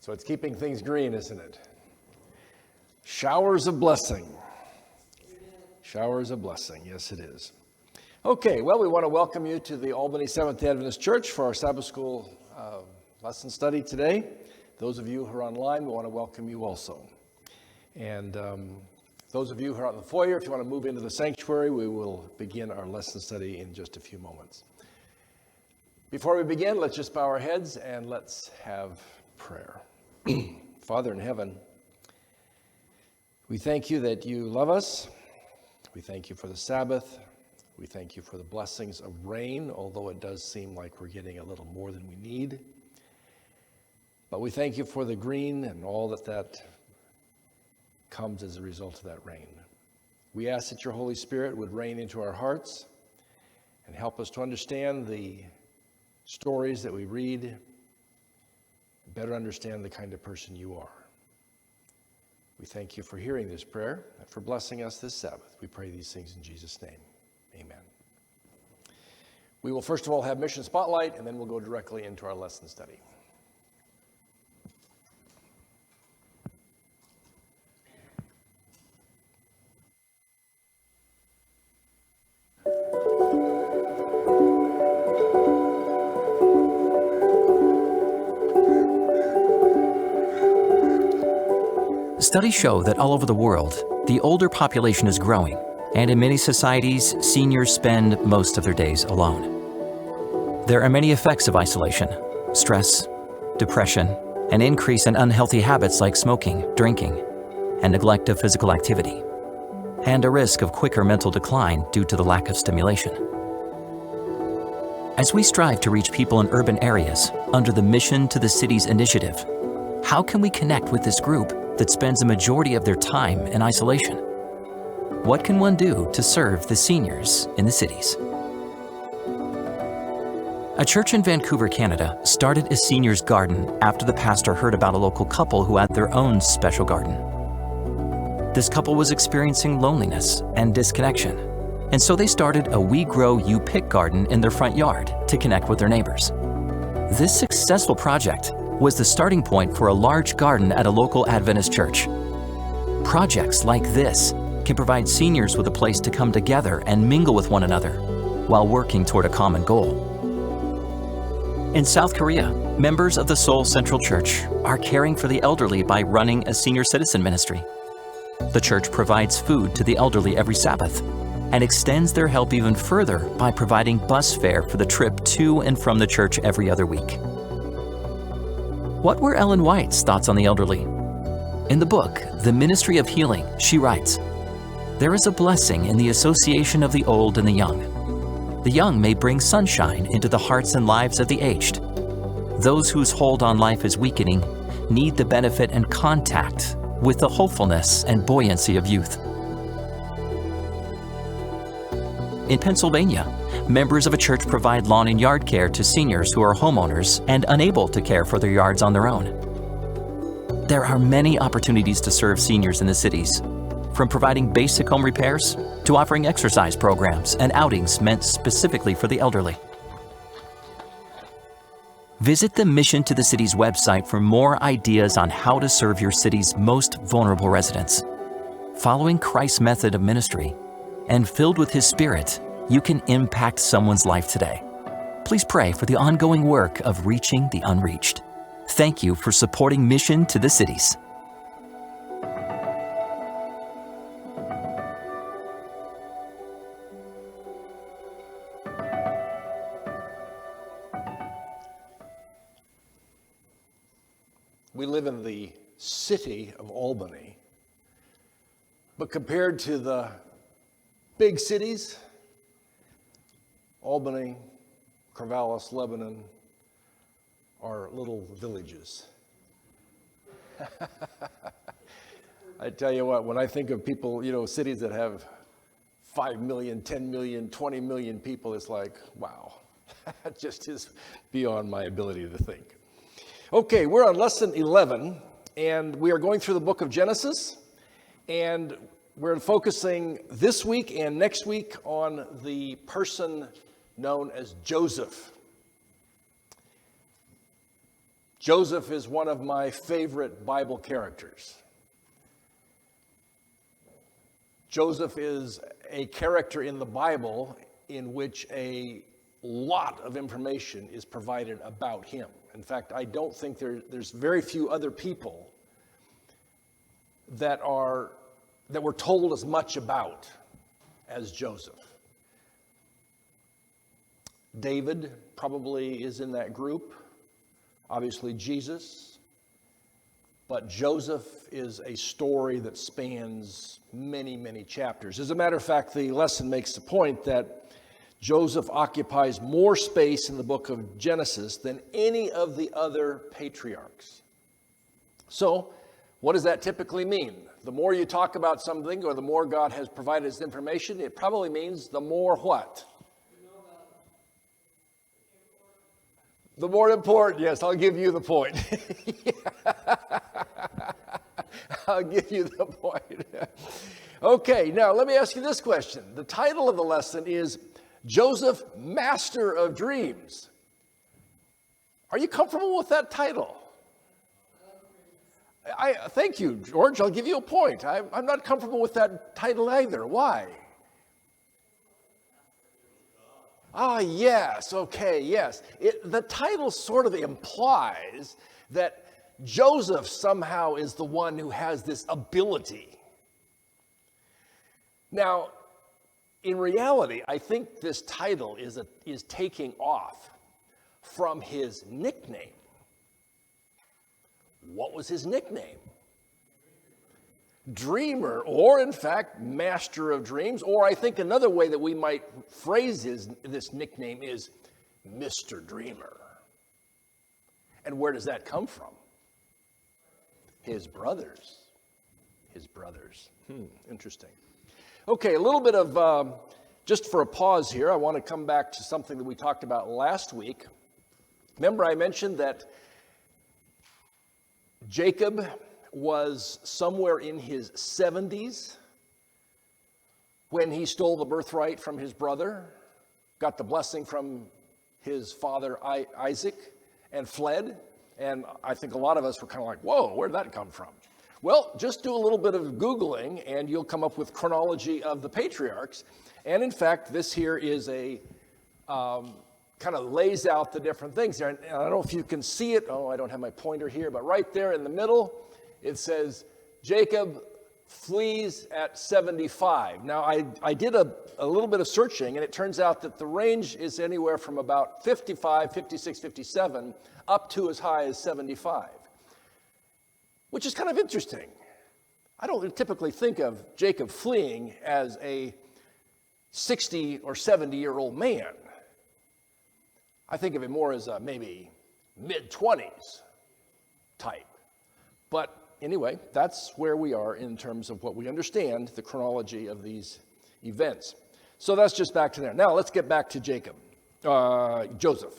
So it's keeping things green, isn't it? Showers of blessing. Showers of blessing. Yes, it is. Okay, well, we want to welcome you to the Albany Seventh-day Adventist Church for our Sabbath School lesson study today. Those of you who are online, we want to welcome you also. And those of you who are out in the foyer, if you want to move into the sanctuary, we will begin our lesson study in just a few moments. Before we begin, let's just bow our heads and let's have prayer. Father in heaven, we thank you that you love us. We thank you for the Sabbath. We thank you for the blessings of rain, although it does seem like we're getting a little more than we need. But we thank you for the green and all that comes as a result of that rain. We ask that your Holy Spirit would reign into our hearts and help us to understand the stories that we read, better understand the kind of person you are. We thank you for hearing this prayer and for blessing us this Sabbath. We pray these things in Jesus' name. Amen. We will first of all have Mission Spotlight, and then we'll go directly into our lesson study. Studies show that all over the world, the older population is growing, and in many societies, seniors spend most of their days alone. There are many effects of isolation: stress, depression, an increase in unhealthy habits like smoking, drinking, and neglect of physical activity, and a risk of quicker mental decline due to the lack of stimulation. As we strive to reach people in urban areas under the Mission to the Cities initiative, how can we connect with this group that spends a majority of their time in isolation? What can one do to serve the seniors in the cities? A church in Vancouver, Canada, started a seniors garden after the pastor heard about a local couple who had their own special garden. This couple was experiencing loneliness and disconnection, and so they started a We Grow, You Pick garden in their front yard to connect with their neighbors. This successful project was the starting point for a large garden at a local Adventist church. Projects like this can provide seniors with a place to come together and mingle with one another while working toward a common goal. In South Korea, members of the Seoul Central Church are caring for the elderly by running a senior citizen ministry. The church provides food to the elderly every Sabbath and extends their help even further by providing bus fare for the trip to and from the church every other week. What were Ellen White's thoughts on the elderly? In the book, The Ministry of Healing, she writes, "There is a blessing in the association of the old and the young. The young may bring sunshine into the hearts and lives of the aged. Those whose hold on life is weakening need the benefit and contact with the hopefulness and buoyancy of youth." In Pennsylvania, members of a church provide lawn and yard care to seniors who are homeowners and unable to care for their yards on their own. There are many opportunities to serve seniors in the cities, from providing basic home repairs to offering exercise programs and outings meant specifically for the elderly. Visit the Mission to the Cities website for more ideas on how to serve your city's most vulnerable residents. Following Christ's method of ministry and filled with His Spirit, you can impact someone's life today. Please pray for the ongoing work of reaching the unreached. Thank you for supporting Mission to the Cities. We live in the city of Albany, but compared to the big cities, Albany, Corvallis, Lebanon, are little villages. I tell you what, when I think of people, cities that have 5 million, 10 million, 20 million people, it's like, wow, that just is beyond my ability to think. Okay, we're on lesson 11, and we are going through the book of Genesis, and we're focusing this week and next week on the person known as Joseph. Joseph is one of my favorite Bible characters. Joseph is a character in the Bible in which a lot of information is provided about him. In fact, I don't think there's very few other people that we're told as much about as Joseph. David probably is in that group. Obviously Jesus. But Joseph is a story that spans many, many chapters. As a matter of fact, the lesson makes the point that Joseph occupies more space in the book of Genesis than any of the other patriarchs. So, what does that typically mean? The more you talk about something or the more God has provided us information, it probably means the more what? The more important, yes, I'll give you the point. I'll give you the point. Okay, now let me ask you this question. The title of the lesson is Joseph, Master of Dreams. Are you comfortable with that title? Thank you, George. I'll give you a point. I'm not comfortable with that title either. Why? Yes. Okay, yes. The title sort of implies that Joseph somehow is the one who has this ability. Now, in reality, I think this title is taking off from his nickname. What was his nickname? Dreamer, or in fact, Master of Dreams, or I think another way that we might phrase this nickname is Mr. Dreamer. And where does that come from? His brothers. His brothers. Interesting. Okay, a little bit of, just for a pause here, I want to come back to something that we talked about last week. Remember I mentioned that Jacob was somewhere in his 70s when he stole the birthright from his brother, got the blessing from his father Isaac, and fled. And I think a lot of us were kind of like, whoa, where'd that come from? Well, just do a little bit of Googling and you'll come up with Chronology of the Patriarchs. And in fact, this here is a kind of lays out the different things there. And I don't know if you can see it. Oh, I don't have my pointer here, but right there in the middle, it says Jacob flees at 75. Now, I did a little bit of searching, and it turns out that the range is anywhere from about 55, 56, 57, up to as high as 75, which is kind of interesting. I don't typically think of Jacob fleeing as a 60 or 70-year-old man. I think of it more as a maybe mid-20s type. But anyway, that's where we are in terms of what we understand, the chronology of these events. So that's just back to there. Now let's get back to Joseph.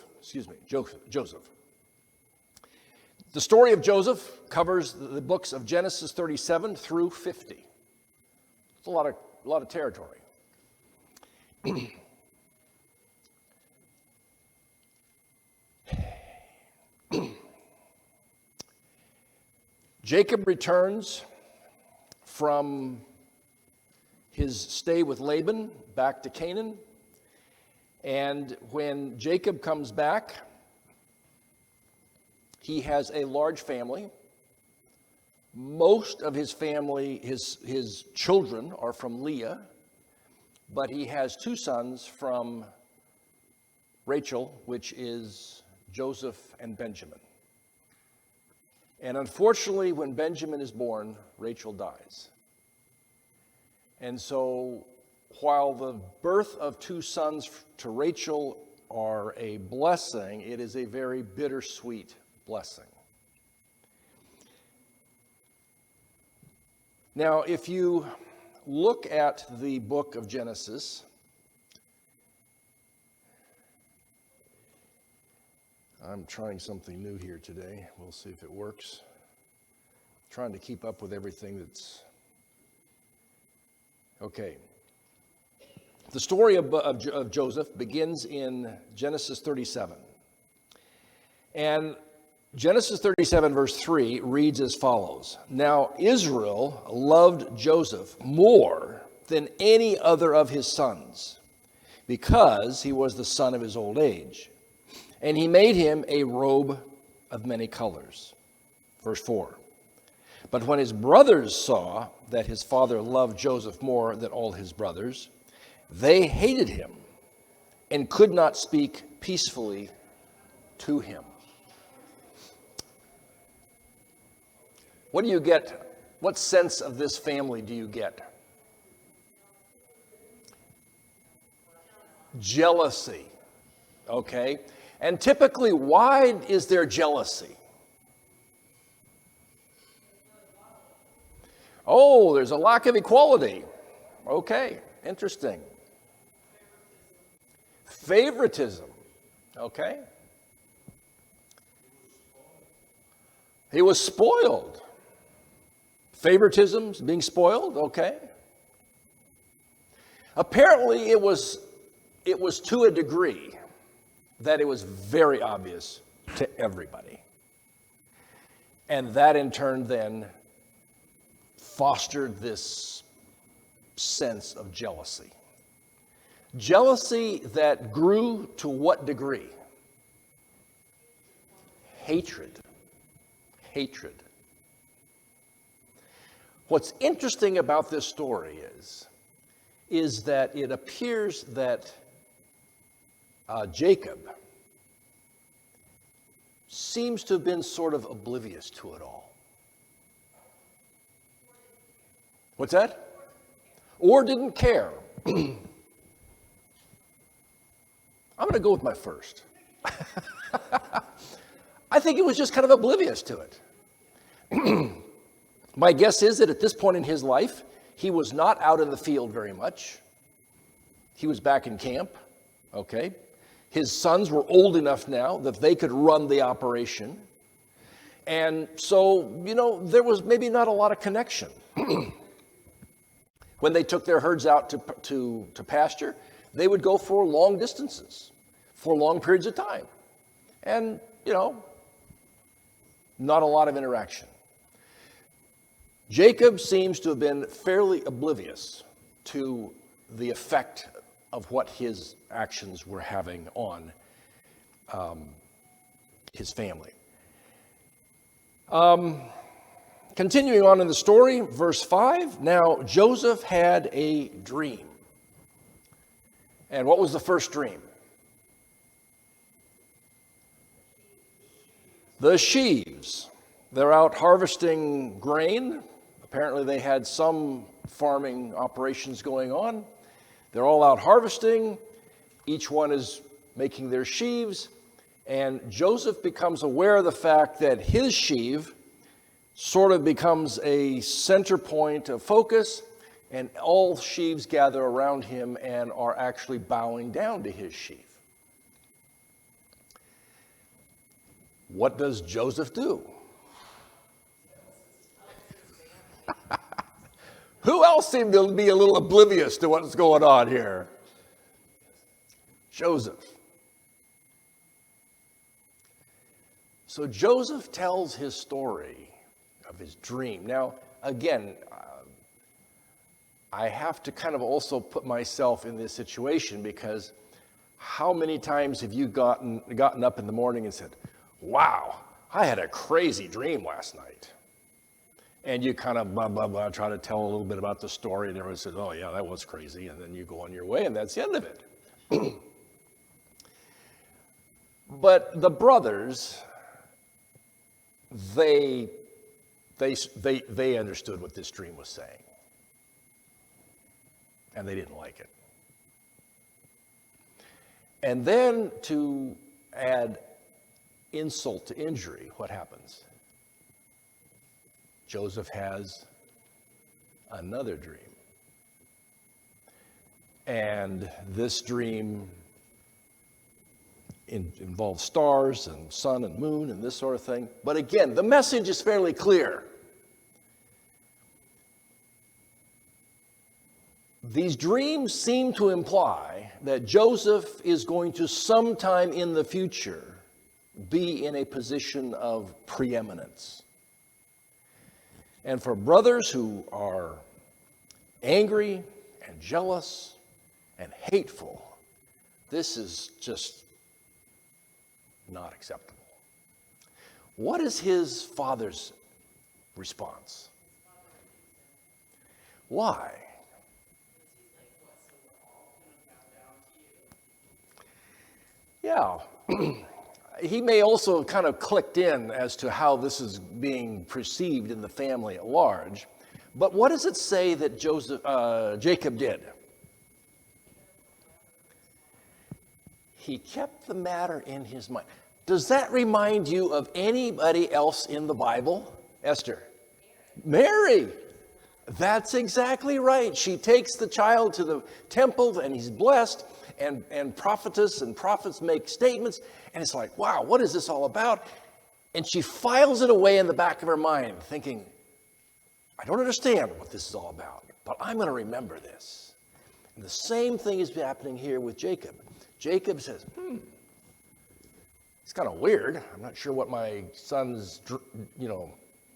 The story of Joseph covers the books of Genesis 37 through 50. It's a lot of territory. Jacob returns from his stay with Laban back to Canaan. And when Jacob comes back, he has a large family. Most of his family, his children are from Leah, but he has two sons from Rachel, which is Joseph and Benjamin. And unfortunately, when Benjamin is born, Rachel dies. And so, while the birth of two sons to Rachel are a blessing, it is a very bittersweet blessing. Now, if you look at the book of Genesis, I'm trying something new here today. We'll see if it works. Trying to keep up with everything that's... Okay. The story of Joseph begins in Genesis 37. And Genesis 37, verse 3 reads as follows. Now Israel loved Joseph more than any other of his sons, because he was the son of his old age. And he made him a robe of many colors. Verse 4. But when his brothers saw that his father loved Joseph more than all his brothers, they hated him and could not speak peacefully to him. What do you get? What sense of this family do you get? Jealousy. Okay. And typically, why is there jealousy? Oh, there's a lack of equality. Okay, interesting. Favoritism. Okay. He was spoiled. Favoritism, being spoiled, okay. Apparently it was to a degree that it was very obvious to everybody. And that in turn then fostered this sense of jealousy. Jealousy that grew to what degree? Hatred. Hatred. What's interesting about this story is that it appears that Jacob seems to have been sort of oblivious to it all. What's that? Or didn't care. I'm going to go with my first. I think he was just kind of oblivious to it. My guess is that at this point in his life, he was not out in the field very much. He was back in camp, okay? His sons were old enough now that they could run the operation. And so, there was maybe not a lot of connection. When they took their herds out to pasture, they would go for long distances, for long periods of time. And, not a lot of interaction. Jacob seems to have been fairly oblivious to the effect of what his actions were having on his family. Continuing on in the story, verse 5, now Joseph had a dream. And what was the first dream? The sheaves. They're out harvesting grain. Apparently they had some farming operations going on. They're all out harvesting. Each one is making their sheaves. And Joseph becomes aware of the fact that his sheave sort of becomes a center point of focus, and all sheaves gather around him and are actually bowing down to his sheaf. What does Joseph do? Who else seemed to be a little oblivious to what's going on here? Joseph. So Joseph tells his story of his dream. Now, again, I have to kind of also put myself in this situation, because how many times have you gotten up in the morning and said, wow, I had a crazy dream last night? And you kind of blah, blah, blah, try to tell a little bit about the story, and everyone says, oh yeah, that was crazy, and then you go on your way, and that's the end of it. But the brothers, they understood what this dream was saying, and they didn't like it. And then to add insult to injury, what happens? Joseph has another dream. And this dream involves stars and sun and moon and this sort of thing. But again, the message is fairly clear. These dreams seem to imply that Joseph is going to sometime in the future be in a position of preeminence. And for brothers who are angry and jealous and hateful, this is just not acceptable. What is his father's response? Why? Yeah. He may also kind of clicked in as to how this is being perceived in the family at large. But what does it say that Jacob did? He kept the matter in his mind. Does that remind you of anybody else in the Bible? Esther? Mary. That's exactly right. She takes the child to the temple and he's blessed, and prophetess and prophets make statements, and it's like, wow, what is this all about? And she files it away in the back of her mind, thinking, I don't understand what this is all about, but I'm going to remember this. And the same thing is happening here with Jacob. Jacob says, it's kind of weird. I'm not sure what my son's,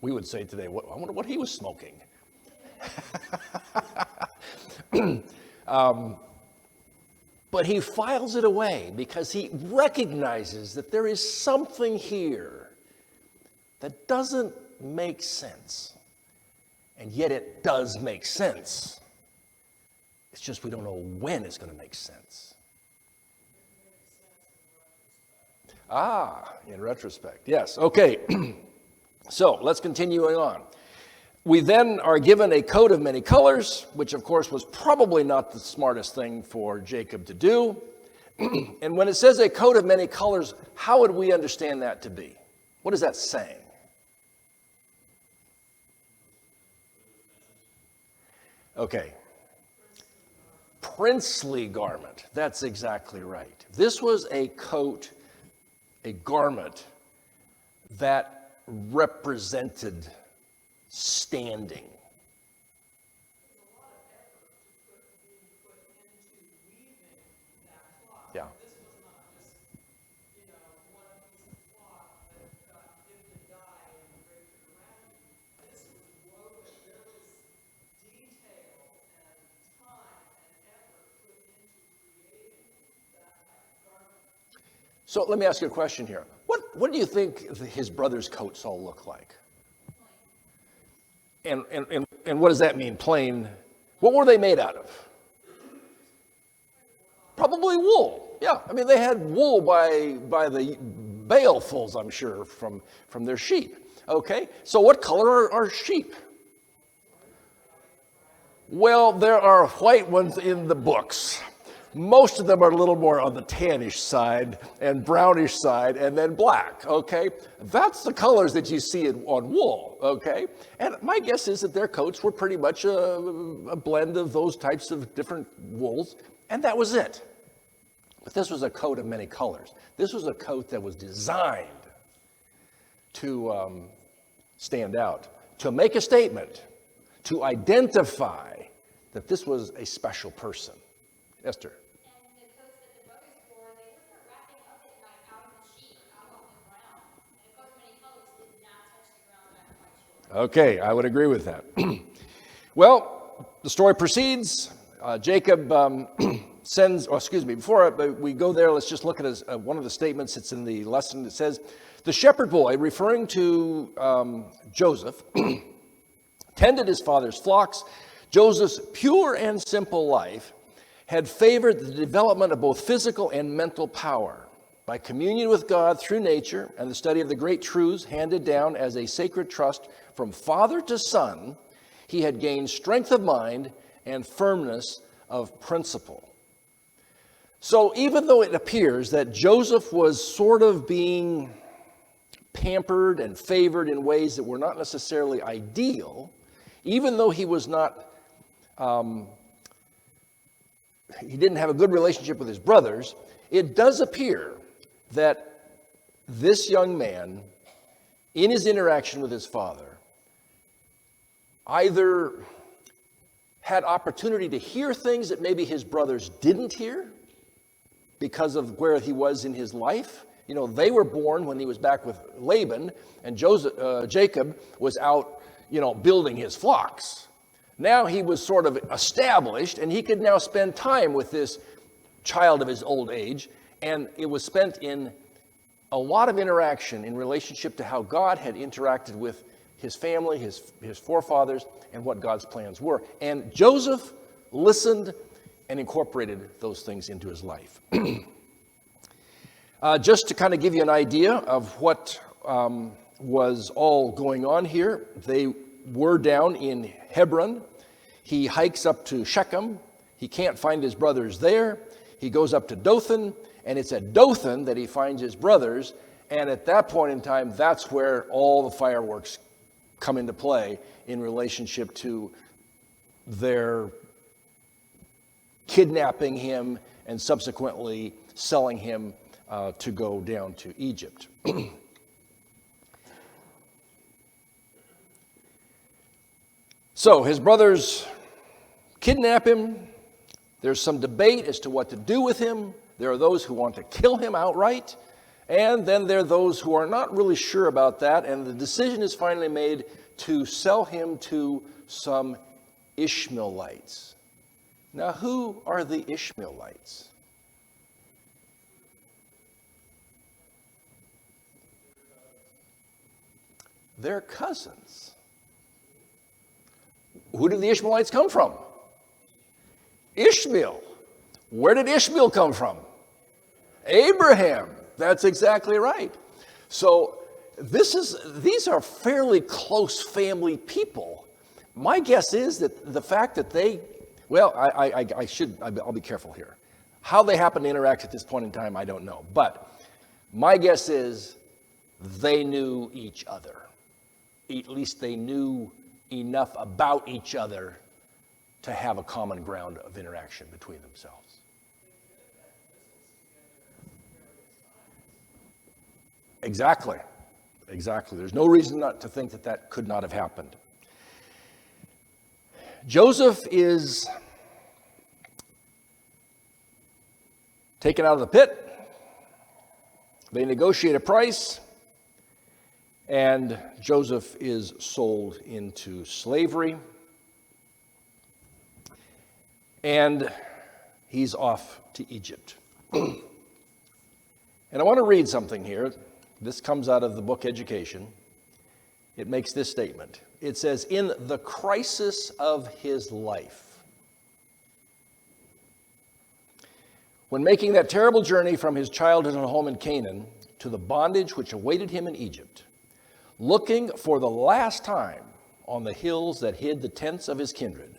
we would say today, I wonder what he was smoking. But he files it away because he recognizes that there is something here that doesn't make sense. And yet it does make sense. It's just we don't know when it's going to make sense. In retrospect, yes. Okay, so let's continue on. We then are given a coat of many colors, which of course was probably not the smartest thing for Jacob to do. And when it says a coat of many colors, how would we understand that to be? What is that saying? Okay. Princely garment. That's exactly right. This was a coat, a garment that represented standing. Yeah. This was not just, one piece of cloth that got dipped and dyed and draped around you. This was woven. There was detail and time and effort put into creating that type of garment. So let me ask you a question here. What do you think his brother's coats all look like? And what does that mean, plain? What were they made out of? Probably wool. Yeah, I mean, they had wool by the balefuls, I'm sure, from their sheep. Okay, so what color are sheep? Well, there are white ones in the books. Most of them are a little more on the tannish side and brownish side, and then black, okay? That's the colors that you see on wool, okay? And my guess is that their coats were pretty much a blend of those types of different wools, and that was it. But this was a coat of many colors. This was a coat that was designed to stand out, to make a statement, to identify that this was a special person. Esther. And the coats that the brothers wore, they were for wrapping up at night out on the sheet, out on the ground. And the coat of many colors did not touch the ground, I'm quite sure. Okay, I would agree with that. Well, the story proceeds. Jacob before we go there, let's just look at one of the statements that's in the lesson. It says, the shepherd boy, referring to Joseph, tended his father's flocks. Joseph's pure and simple life had favored the development of both physical and mental power. By communion with God through nature and the study of the great truths handed down as a sacred trust from father to son, he had gained strength of mind and firmness of principle. So even though it appears that Joseph was sort of being pampered and favored in ways that were not necessarily ideal, even though he was not he didn't have a good relationship with his brothers, it does appear that this young man, in his interaction with his father, either had opportunity to hear things that maybe his brothers didn't hear because of where he was in his life, They were born when he was back with Laban, and Jacob was out, building his flocks. Now he was sort of established, and he could now spend time with this child of his old age, and it was spent in a lot of interaction in relationship to how God had interacted with his family, his forefathers, and what God's plans were. And Joseph listened and incorporated those things into his life. Just to kind of give you an idea of what was all going on here, they were down in Hebron. He hikes up to Shechem. He can't find his brothers there. He goes up to Dothan, and it's at Dothan that he finds his brothers. And at that point in time, that's where all the fireworks come into play in relationship to their kidnapping him and subsequently selling him to go down to Egypt. So his brothers kidnap him. There's some debate as to what to do with him. There are those who want to kill him outright. And then there are those who are not really sure about that. And the decision is finally made to sell him to some Ishmaelites. Now, who are the Ishmaelites? They're cousins. Who did the Ishmaelites come from? Ishmael. Where did Ishmael come from? Abraham. That's exactly right. So these are fairly close family people. My guess is that the fact that I'll be careful here. How they happen to interact at this point in time, I don't know. But my guess is they knew each other. At least they knew enough about each other to have a common ground of interaction between themselves. Exactly. There's no reason not to think that could not have happened. Joseph is taken out of the pit. They negotiate a price, and Joseph is sold into slavery. And he's off to Egypt. And I want to read something here. This comes out of the book Education. It makes this statement. It says, in the crisis of his life, when making that terrible journey from his childhood home in Canaan to the bondage which awaited him in Egypt, looking for the last time on the hills that hid the tents of his kindred,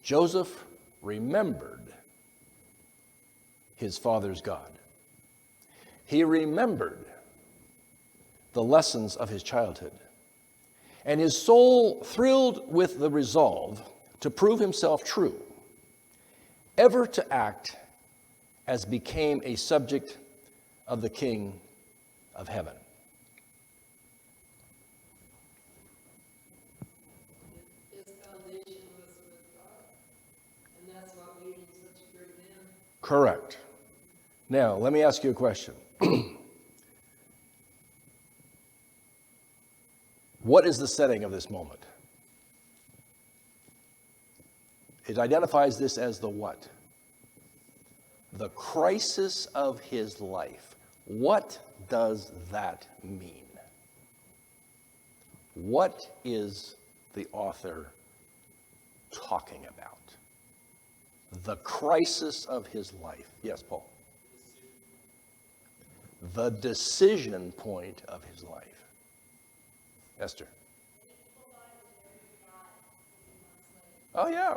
Joseph remembered his father's God. He remembered the lessons of his childhood, and his soul thrilled with the resolve to prove himself true, ever to act as became a subject of the King of heaven. His foundation was with God, and that's what made him such a great man. Correct. Now, let me ask you a question. What is the setting of this moment? It identifies this as the what? The crisis of his life. What does that mean? What is the author talking about? The crisis of his life. Yes, Paul. The decision point of his life. Esther. Oh, yeah.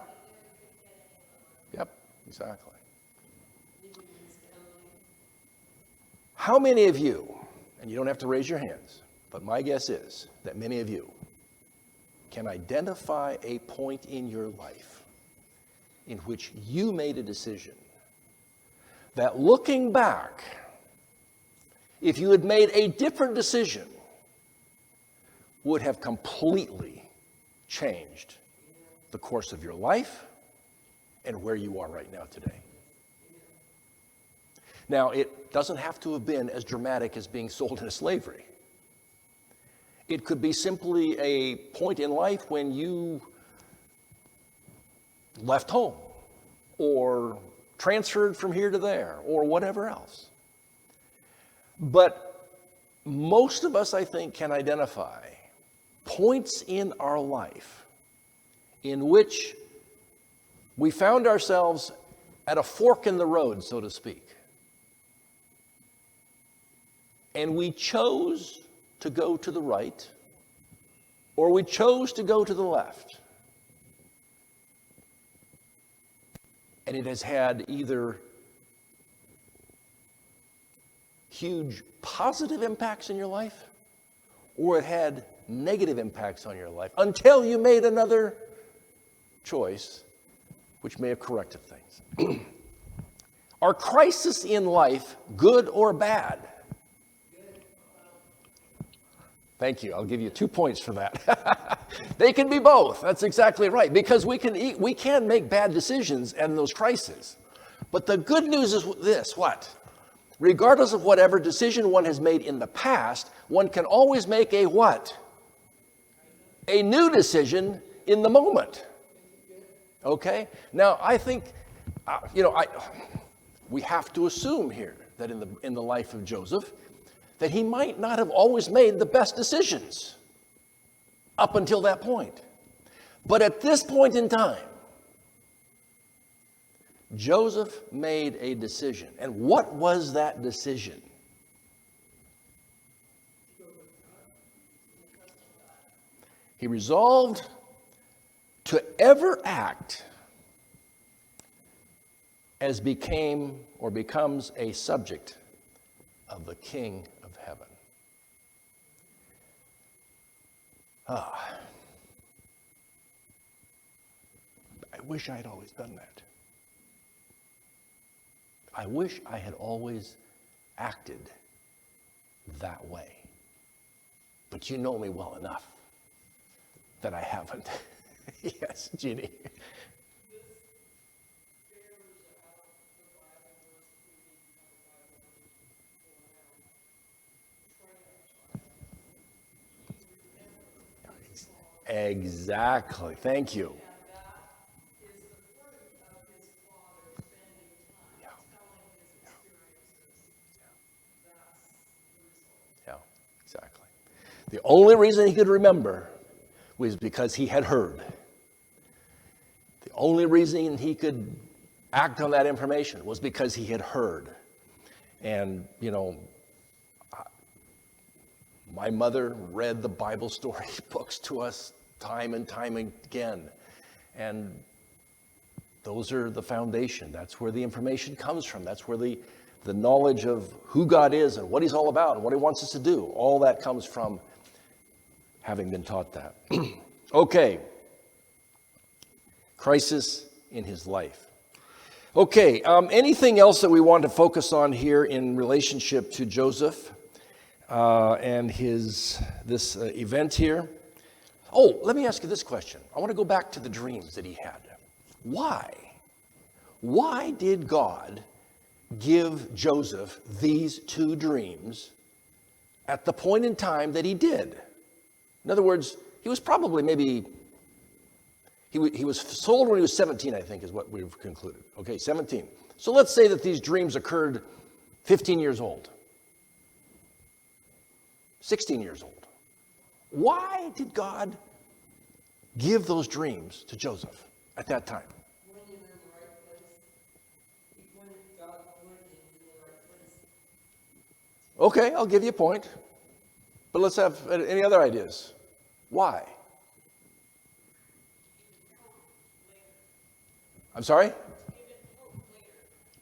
Yep, exactly. How many of you, and you don't have to raise your hands, but my guess is that many of you can identify a point in your life in which you made a decision that, looking back, if you had made a different decision, would have completely changed the course of your life and where you are right now today. Now, it doesn't have to have been as dramatic as being sold into slavery. It could be simply a point in life when you left home or transferred from here to there or whatever else. But most of us, I think, can identify points in our life in which we found ourselves at a fork in the road, so to speak. And we chose to go to the right, or we chose to go to the left. And it has had either huge positive impacts in your life, or it had negative impacts on your life until you made another choice, which may have corrected things. Are crises in life good or bad? Thank you. I'll give you 2 points for that. They can be both. That's exactly right. Because we can make bad decisions in those crises. But the good news is this, what? Regardless of whatever decision one has made in the past, one can always make a what? A new decision in the moment. Okay? Now, I think, we have to assume here that in the life of Joseph, that he might not have always made the best decisions up until that point. But at this point in time, Joseph made a decision. And what was that decision? He resolved to ever act as became or becomes a subject of the King of Heaven. I wish I had always done that. I wish I had always acted that way. But you know me well enough that I haven't. Yes, Jeannie. Exactly. Thank you. Yeah, exactly. The only reason he could remember was because he had heard. The only reason he could act on that information was because he had heard. And, my mother read the Bible story books to us time and time again. And those are the foundation. That's where the information comes from. That's where the knowledge of who God is and what he's all about and what he wants us to do. All that comes from having been taught that. Okay. Crisis in his life. Okay. Anything else that we want to focus on here in relationship to Joseph and this event here? Oh, let me ask you this question. I want to go back to the dreams that he had. Why? Why did God give Joseph these 2 dreams at the point in time that he did? In other words, he was probably he was sold when he was 17, I think is what we've concluded. Okay, 17. So let's say that these dreams occurred 15 years old, 16 years old. Why did God give those dreams to Joseph at that time? When you're in the right place, when God wanted him in the right place. Okay, I'll give you a point. But let's have any other ideas. Why? I'm sorry?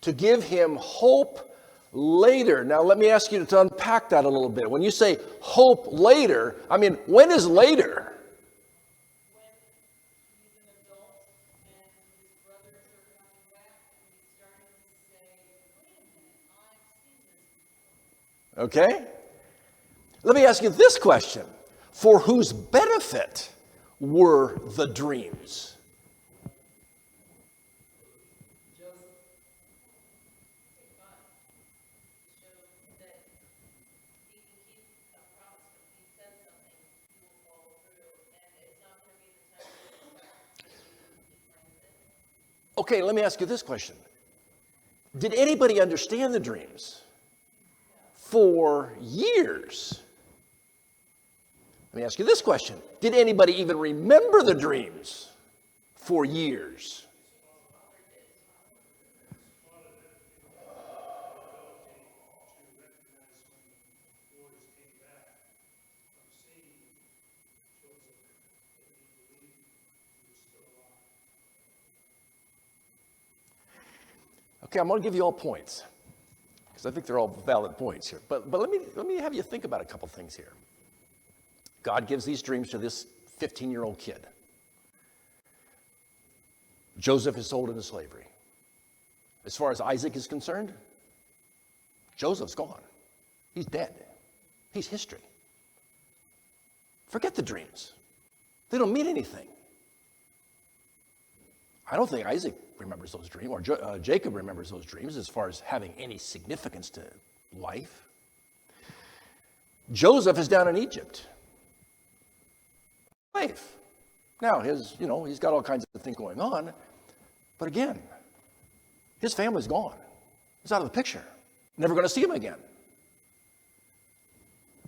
To give him hope later. Now, let me ask you to unpack that a little bit. When you say hope later, I mean, when is later? When he's an adult and his brothers are coming back and he's starting to say, wait a minute, I've seen this before. Okay? Let me ask you this question. For whose benefit were the dreams? Okay, let me ask you this question. Did anybody understand the dreams? For years. Let me ask you this question. Did anybody even remember the dreams? For years. Okay, I'm going to give you all points because I think they're all valid points here. But let me have you think about a couple things here. God gives these dreams to this 15-year-old kid. Joseph is sold into slavery. As far as Isaac is concerned, Joseph's gone. He's dead. He's history. Forget the dreams. They don't mean anything. I don't think Isaac remembers those dreams, or Jacob remembers those dreams as far as having any significance to life. Joseph is down in Egypt. Life. Now, he's got all kinds of things going on, but again, his family's gone. He's out of the picture. Never going to see him again.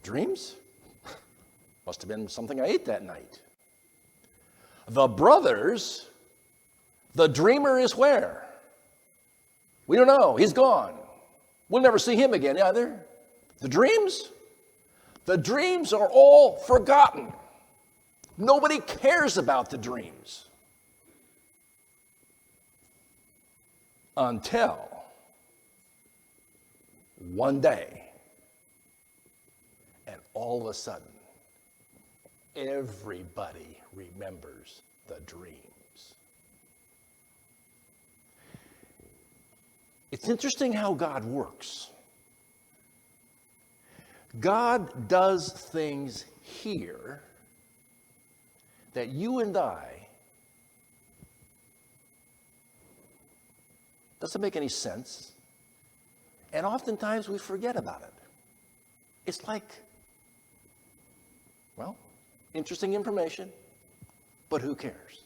Dreams? Must have been something I ate that night. The brothers, the dreamer is where? We don't know. He's gone. We'll never see him again either. The dreams? The dreams are all forgotten. Nobody cares about the dreams. Until one day, and all of a sudden, everybody remembers the dreams. It's interesting how God works. God does things here that you and I, doesn't make any sense, and oftentimes we forget about it. It's like, well, interesting information, but who cares?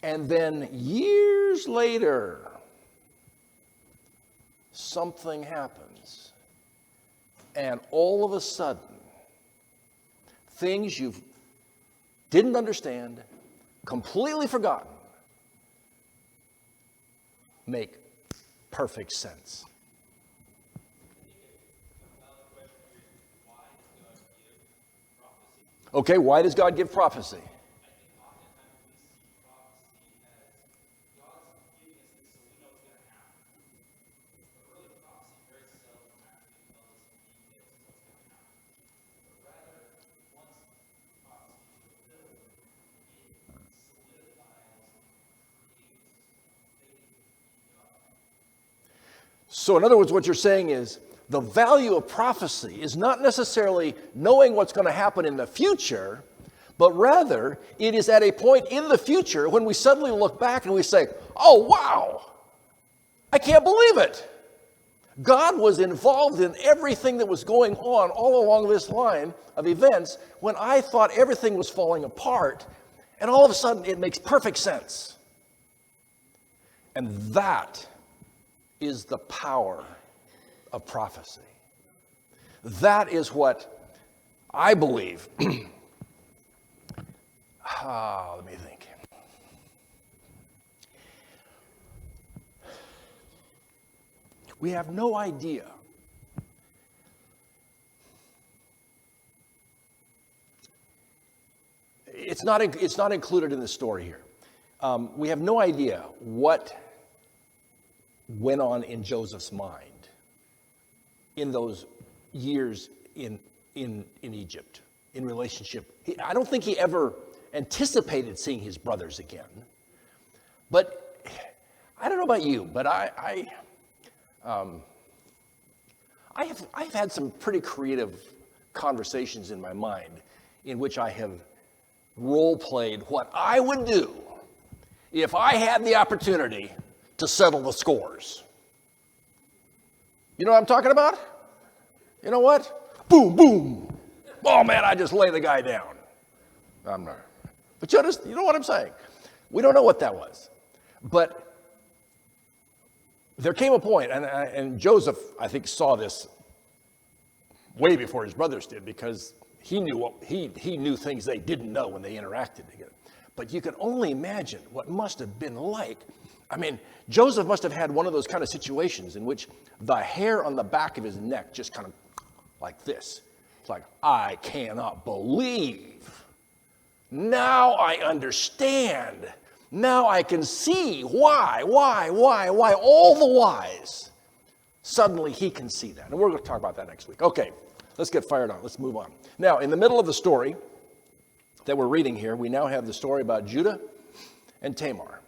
And then years later, something happens, and all of a sudden, things you didn't understand, completely forgotten, make perfect sense. Okay, why does God give prophecy? So in other words, what you're saying is the value of prophecy is not necessarily knowing what's going to happen in the future, but rather it is at a point in the future when we suddenly look back and we say, oh, wow, I can't believe it. God was involved in everything that was going on all along this line of events when I thought everything was falling apart, and all of a sudden it makes perfect sense. And that is the power of prophecy. That is what I believe. Let me think. We have no idea it's not included in the story here. We have no idea what went on in Joseph's mind in those years in Egypt, in relationship. I don't think he ever anticipated seeing his brothers again. But I don't know about you, but I've had some pretty creative conversations in my mind in which I have role-played what I would do if I had the opportunity to settle the scores. You know what I'm talking about? You know what? Boom, boom. Oh man, I just lay the guy down. I'm not. But you know what I'm saying? We don't know what that was. But there came a point, and Joseph, I think, saw this way before his brothers did, because he knew things they didn't know when they interacted together. But you can only imagine what must have been like. I mean, Joseph must have had one of those kind of situations in which the hair on the back of his neck just kind of like this. It's like, I cannot believe. Now I understand. Now I can see why, all the whys. Suddenly he can see that. And we're going to talk about that next week. Okay, let's get fired on. Let's move on. Now, in the middle of the story that we're reading here, we now have the story about Judah and Tamar.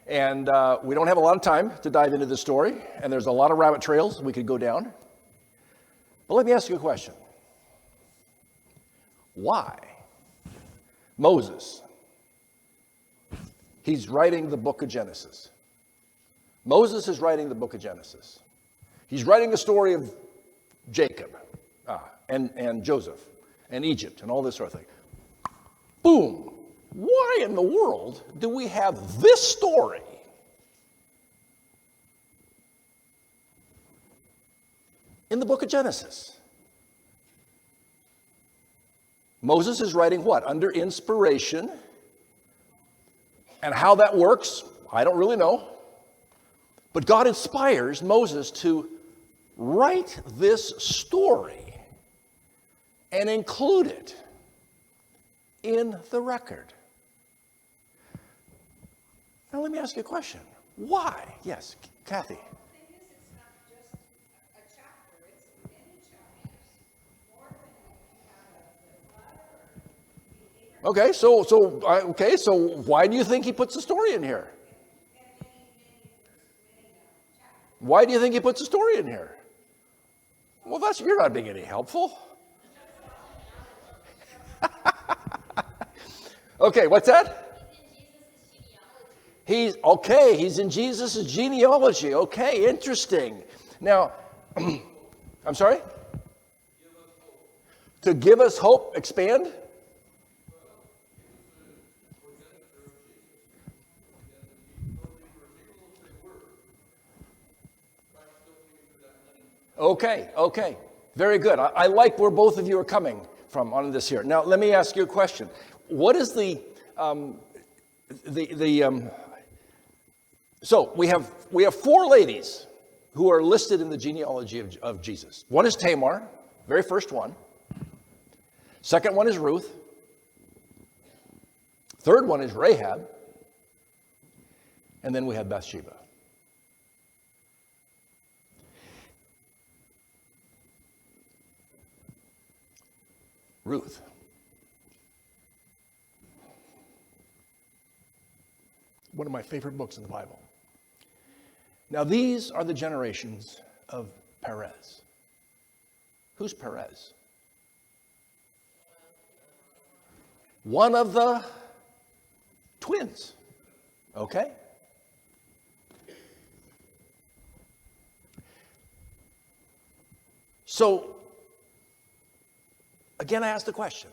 And we don't have a lot of time to dive into this story, and there's a lot of rabbit trails we could go down. But let me ask you a question. Why? Moses, he's writing the book of Genesis. Moses is writing the book of Genesis. He's writing the story of Jacob and Joseph and Egypt and all this sort of thing. Boom. Why in the world do we have this story in the book of Genesis? Moses is writing what? Under inspiration. And how that works, I don't really know. But God inspires Moses to write this story and include it in the record. Now let me ask you a question. Why? Yes, Kathy. The thing is, it's not just a chapter, it's many chapters. More than you have the flood or the Okay, so why do you think he puts the story in here? and many chapters. Why do you think he puts the story in here? Well, you're not being any helpful. Okay, what's that? He's in Jesus' genealogy. Okay, interesting. Now, I'm sorry? To give us hope, expand? Okay. Very good. I like where both of you are coming from on this here. Now, let me ask you a question. What is so we have four ladies who are listed in the genealogy of Jesus. One is Tamar, very first one. Second one is Ruth. Third one is Rahab. And then we have Bathsheba. Ruth. One of my favorite books in the Bible. Now, these are the generations of Perez. Who's Perez? One of the twins. Okay? So, again, I ask the question,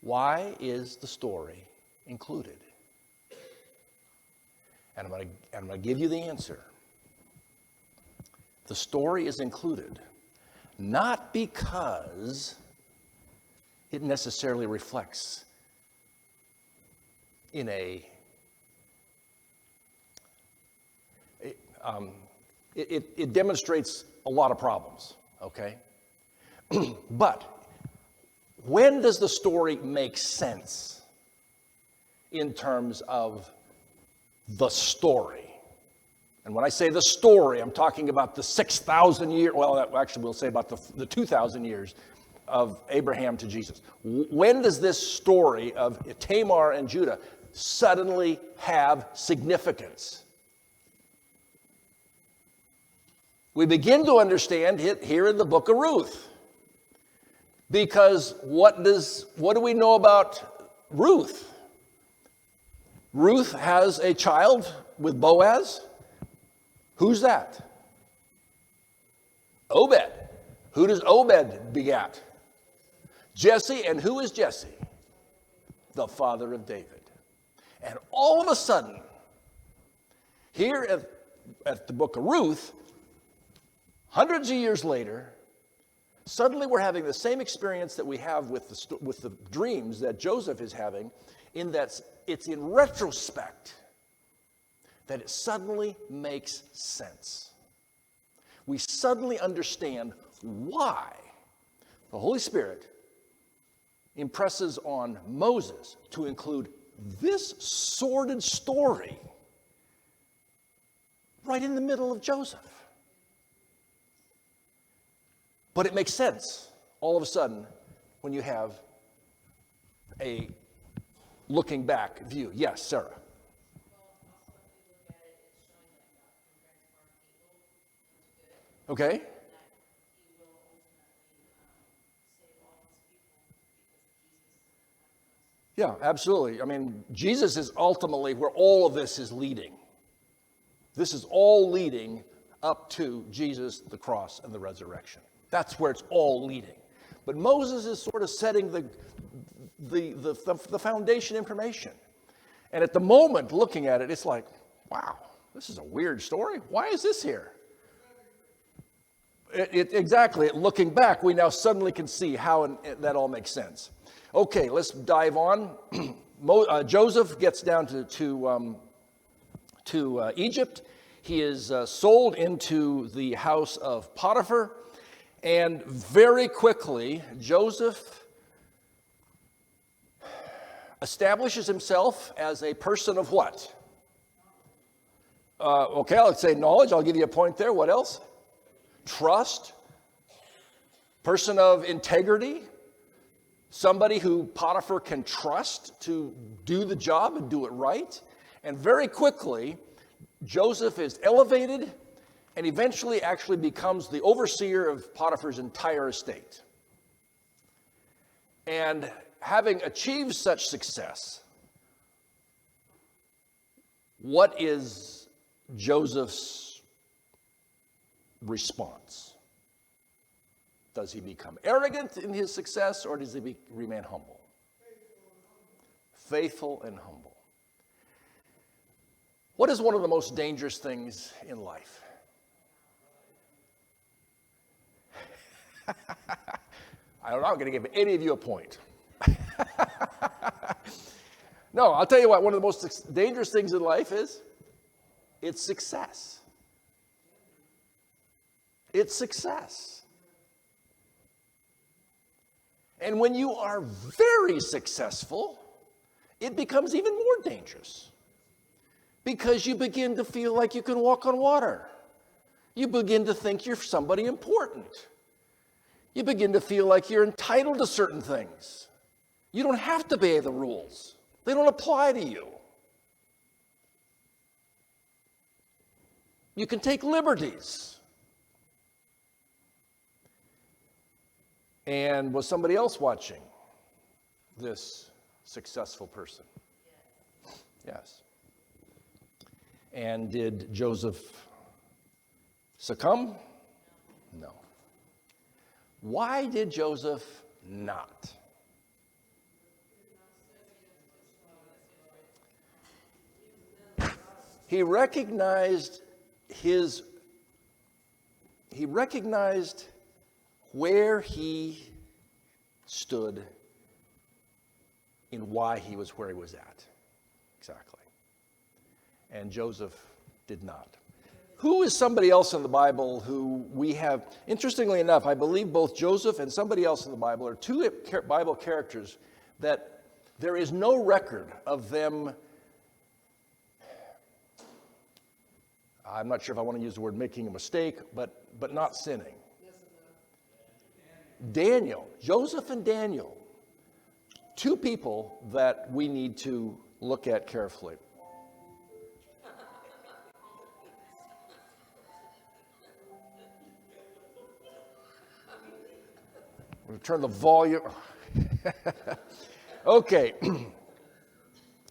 why is the story included? And I'm going to give you the answer. The story is included not because it necessarily reflects in it demonstrates a lot of problems, okay? But when does the story make sense in terms of the story? And when I say the story, I'm talking about the 6,000 years, well, actually we'll say about the 2,000 years of Abraham to Jesus. When does this story of Tamar and Judah suddenly have significance? We begin to understand it here in the book of Ruth. Because what do we know about Ruth? Ruth has a child with Boaz. Who's that? Obed. Who does Obed begat? Jesse. And who is Jesse? The father of David. And all of a sudden, here at the book of Ruth, hundreds of years later, suddenly we're having the same experience that we have with the dreams that Joseph is having, in that it's in retrospect that it suddenly makes sense. We suddenly understand why the Holy Spirit impresses on Moses to include this sordid story right in the middle of Joseph. But it makes sense all of a sudden when you have a looking back view. Yes, Sarah. Well, also if you look at it, it's showing that God can transform people into good, Okay. and that He will ultimately save all His people because Jesus. Yeah, absolutely. I mean, Jesus is ultimately where all of this is leading. This is all leading up to Jesus, the cross, and the resurrection. That's where it's all leading. But Moses is sort of setting the foundation information. And at the moment, looking at it, it's like, wow, this is a weird story. Why is this here? Exactly. Looking back, we now suddenly can see how that all makes sense. Okay, let's dive on. Joseph gets down to Egypt. He is sold into the house of Potiphar. And very quickly, Joseph establishes himself as a person of what? Okay, I'll say knowledge. I'll give you a point there. What else? Trust. Person of integrity. Somebody who Potiphar can trust to do the job and do it right. And very quickly, Joseph is elevated and eventually actually becomes the overseer of Potiphar's entire estate. And having achieved such success, what is Joseph's response? Does he become arrogant in his success, or does he remain humble? Faithful and humble. What is one of the most dangerous things in life? I don't know, I'm going to give any of you a point. No, I'll tell you what, one of the most dangerous things in life is, it's success. It's success. And when you are very successful, it becomes even more dangerous. Because you begin to feel like you can walk on water. You begin to think you're somebody important. You begin to feel like you're entitled to certain things. You don't have to obey the rules. They don't apply to you. You can take liberties. And was somebody else watching this successful person? Yes. And did Joseph succumb? No. Why did Joseph not? He recognized where he stood in why he was where he was at. Exactly. And Joseph did not. Who is somebody else in the Bible who we have, interestingly enough, I believe both Joseph and somebody else in the Bible are two Bible characters that there is no record of them. I'm not sure if I want to use the word making a mistake, but not sinning. Daniel, Joseph and Daniel, two people that we need to look at carefully. I'm going to turn the volume. Okay.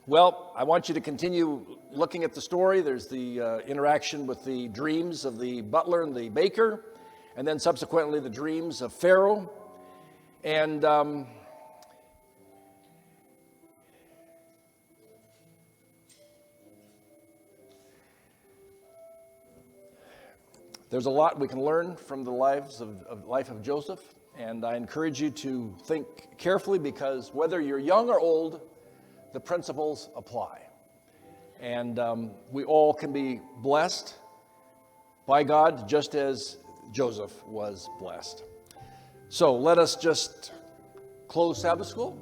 Well, I want you to continue looking at the story. There's the interaction with the dreams of the butler and the baker, and then subsequently the dreams of Pharaoh. And There's a lot we can learn from the life of Joseph, and I encourage you to think carefully, because whether you're young or old, the principles apply. And we all can be blessed by God just as Joseph was blessed. So let us just close Sabbath School,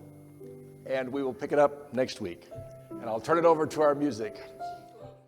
and we will pick it up next week. And I'll turn it over to our music.